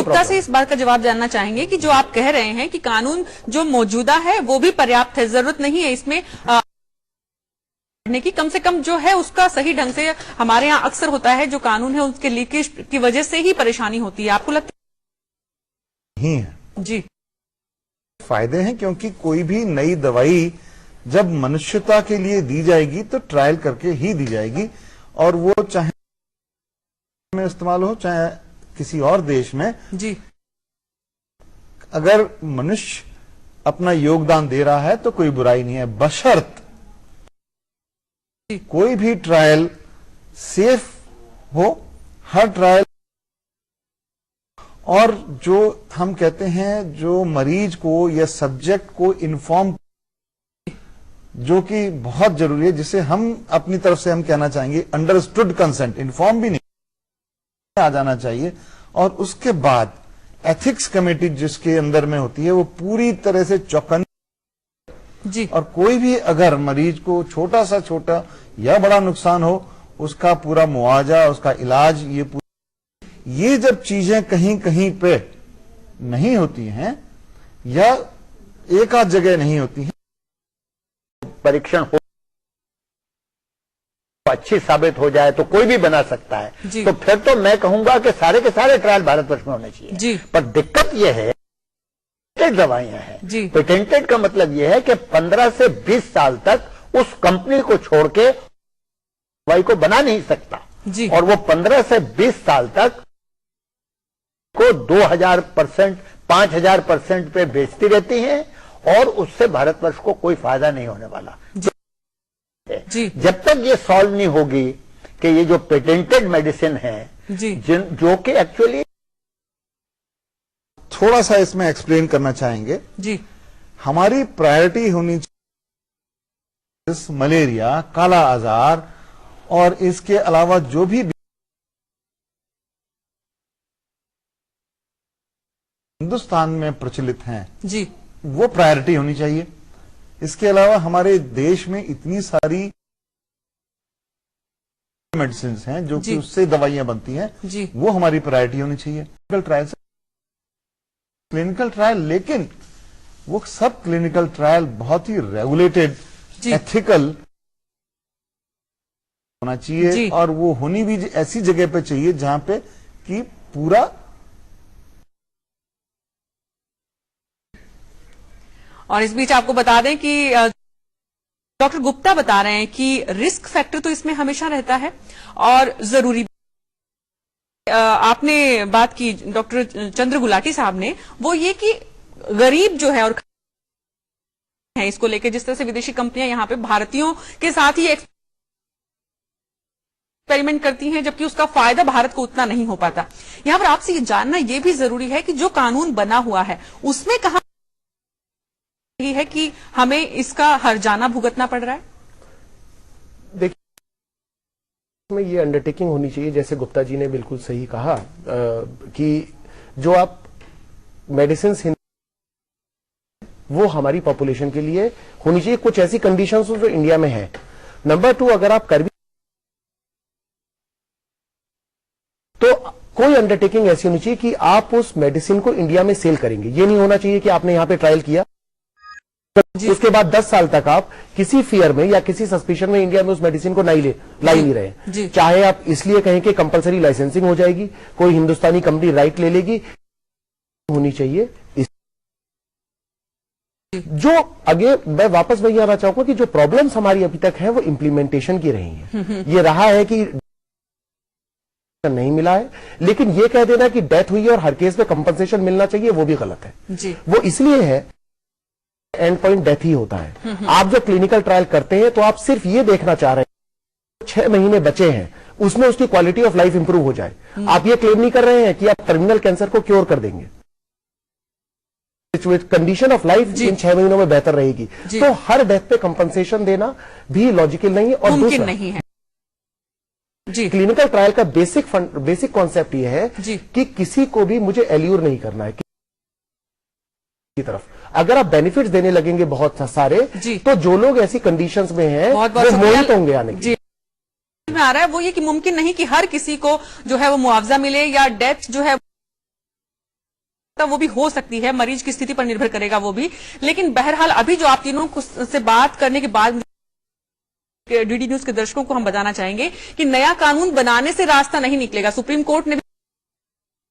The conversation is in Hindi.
गुप्ता से इस बात का जवाब जानना चाहेंगे कि जो आप कह रहे हैं कि कानून जो मौजूदा है वो भी पर्याप्त है, जरूरत नहीं है इसमें की, कम से कम जो है उसका सही ढंग से, हमारे यहाँ अक्सर होता है जो कानून है उसके लीकेज की वजह से ही परेशानी होती है, आपको लगता नहीं है? जी, फायदे हैं, क्योंकि कोई भी नई दवाई जब मनुष्यता के लिए दी जाएगी तो ट्रायल करके ही दी जाएगी, और वो चाहे में इस्तेमाल हो चाहे किसी और देश में। जी, अगर मनुष्य अपना योगदान दे रहा है तो कोई बुराई नहीं है, बशर्त कोई भी ट्रायल सेफ हो, हर ट्रायल, और जो हम कहते हैं जो मरीज को या सब्जेक्ट को इन्फॉर्म, जो कि बहुत जरूरी है, जिसे हम अपनी तरफ से हम कहना चाहेंगे अंडरस्टूड कंसेंट, इन्फॉर्म भी नहीं आ जाना चाहिए। और उसके बाद एथिक्स कमेटी जिसके अंदर में होती है वो पूरी तरह से चौकन्नी जी, और कोई भी अगर मरीज को छोटा सा छोटा या बड़ा नुकसान हो उसका पूरा मुआवजा, उसका इलाज, ये जब चीजें कहीं कहीं पे नहीं होती हैं या एक आध जगह नहीं होती हैं, परीक्षण हो अच्छी साबित हो जाए तो कोई भी बना सकता है, तो फिर तो मैं कहूंगा कि सारे के सारे ट्रायल भारतवर्ष में होने चाहिए। पर दिक्कत यह है दवाइयां हैं, पेटेंटेड का मतलब यह है कि 15 से 20 साल तक उस कंपनी को छोड़ के दवाई को बना नहीं सकता, और वो 15 से 20 साल तक को 2000%, 5000% पे बेचती रहती हैं, और उससे भारतवर्ष को कोई फायदा नहीं होने वाला। जब तक ये सॉल्व नहीं होगी कि ये जो पेटेंटेड मेडिसिन है जो कि एक्चुअली, थोड़ा सा इसमें एक्सप्लेन करना चाहेंगे जी, हमारी प्रायोरिटी होनी चाहिए मलेरिया, काला आजार और इसके अलावा जो भी हिंदुस्तान में प्रचलित हैं जी, वो प्रायोरिटी होनी चाहिए। इसके अलावा हमारे देश में इतनी सारी मेडिसिन हैं जो कि उससे दवाइयां बनती हैं, वो हमारी प्रायोरिटी होनी चाहिए। क्लिनिकल ट्रायल, लेकिन वो सब क्लिनिकल ट्रायल बहुत ही रेगुलेटेड, एथिकल होना चाहिए, और वो होनी भी ऐसी जगह पे चाहिए जहां पे कि पूरा। और इस बीच आपको बता दें कि डॉक्टर गुप्ता बता रहे हैं कि रिस्क फैक्टर तो इसमें हमेशा रहता है और जरूरी। आपने बात की डॉक्टर चंद्र गुलाटी साहब ने, वो ये कि गरीब जो है और है इसको लेकर, जिस तरह से विदेशी कंपनियां यहां पे भारतीयों के साथ ही एक्सपेरिमेंट करती हैं, जबकि उसका फायदा भारत को उतना नहीं हो पाता। यहां पर आपसे ये जानना ये भी जरूरी है कि जो कानून बना हुआ है उसमें कहा है कि हमें इसका हर्जाना भुगतना पड़ रहा है। देखिए, में ये अंडरटेकिंग होनी चाहिए, जैसे गुप्ता जी ने बिल्कुल सही कहा कि जो आप मेडिसिन वो हमारी पॉपुलेशन के लिए होनी चाहिए। कुछ ऐसी कंडीशंस जो इंडिया में है। नंबर 2, अगर आप कर भी तो कोई अंडरटेकिंग ऐसी होनी चाहिए कि आप उस मेडिसिन को इंडिया में सेल करेंगे। ये नहीं होना चाहिए कि आपने यहां पे ट्रायल किया, उसके बाद 10 साल तक आप किसी फियर में या किसी सस्पिशन में इंडिया में उस मेडिसिन को ला ही नहीं रहे। चाहे आप इसलिए कहें कि कंपलसरी लाइसेंसिंग हो जाएगी, कोई हिंदुस्तानी कंपनी राइट ले लेगी, होनी चाहिए। जो आगे मैं वापस वही आना चाहूंगा कि जो प्रॉब्लम्स हमारी अभी तक है वो इंप्लीमेंटेशन की रही है। ये रहा है कि नहीं मिला है, लेकिन ये कह देना कि डेथ हुई है और हर केस में कंपनसेशन मिलना चाहिए, वो भी गलत है। वो इसलिए है एंड पॉइंट डेथ ही होता है। आप जो क्लिनिकल ट्रायल करते हैं तो आप सिर्फ ये देखना चाह रहे हैं 6 महीने बचे हैं उसमें उसकी क्वालिटी ऑफ लाइफ इंप्रूव हो जाए। आप ये क्लेम नहीं कर रहे हैं कि आप टर्मिनल कैंसर को क्योर कर देंगे, कंडीशन ऑफ लाइफ इन 6 महीनों में बेहतर रहेगी। तो हर डेथ पे कंपनसेशन देना भी लॉजिकल नहीं है और मुमकिन नहीं है। क्लिनिकल ट्रायल का बेसिक कॉन्सेप्ट ये है कि किसी को भी मुझे एल्यूर नहीं करना है की तरफ। अगर आप बेनिफिट्स देने लगेंगे बहुत सारे, तो जो लोग ऐसी कंडीशंस में हैं वो मोहित होंगे आने की। में आ रहा है वो ये कि मुमकिन नहीं कि हर किसी को जो है वो मुआवजा मिले या डेथ जो है वो भी हो सकती है, मरीज की स्थिति पर निर्भर करेगा वो भी। लेकिन बहरहाल अभी जो आप तीनों से बात करने के बाद डीडी न्यूज के दर्शकों को हम बताना चाहेंगे कि नया कानून बनाने से रास्ता नहीं निकलेगा। सुप्रीम कोर्ट ने